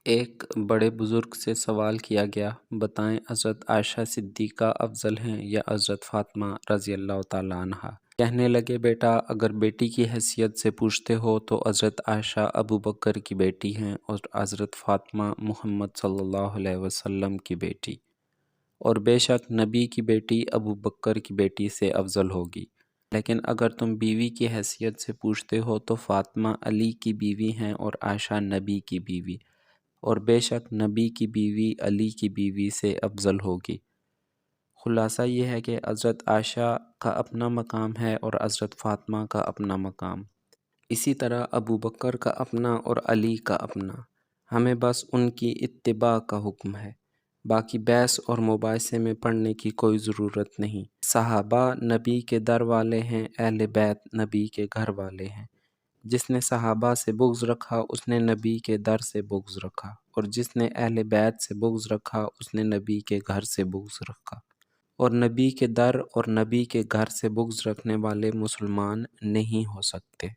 ایک بڑے بزرگ سے سوال کیا گیا، بتائیں حضرت عائشہ صدیقہ افضل ہیں یا حضرت فاطمہ رضی اللہ تعالیٰ عنہا؟ کہنے لگے، بیٹا اگر بیٹی کی حیثیت سے پوچھتے ہو تو حضرت عائشہ ابو بکر کی بیٹی ہیں اور حضرت فاطمہ محمد صلی اللہ علیہ وسلم کی بیٹی، اور بے شک نبی کی بیٹی ابو بکر کی بیٹی سے افضل ہوگی۔ لیکن اگر تم بیوی کی حیثیت سے پوچھتے ہو تو فاطمہ علی کی بیوی ہیں اور عائشہ نبی کی بیوی، اور بے شک نبی کی بیوی علی کی بیوی سے افضل ہوگی۔ خلاصہ یہ ہے کہ حضرت عائشہ کا اپنا مقام ہے اور حضرت فاطمہ کا اپنا مقام، اسی طرح ابو بکر کا اپنا اور علی کا اپنا۔ ہمیں بس ان کی اتباع کا حکم ہے، باقی بحث اور مباحثے میں پڑھنے کی کوئی ضرورت نہیں۔ صحابہ نبی کے در والے ہیں، اہل بیت نبی کے گھر والے ہیں۔ جس نے صحابہ سے بغض رکھا اس نے نبی کے در سے بغض رکھا، اور جس نے اہل بیت سے بغض رکھا اس نے نبی کے گھر سے بغض رکھا، اور نبی کے در اور نبی کے گھر سے بغض رکھنے والے مسلمان نہیں ہو سکتے۔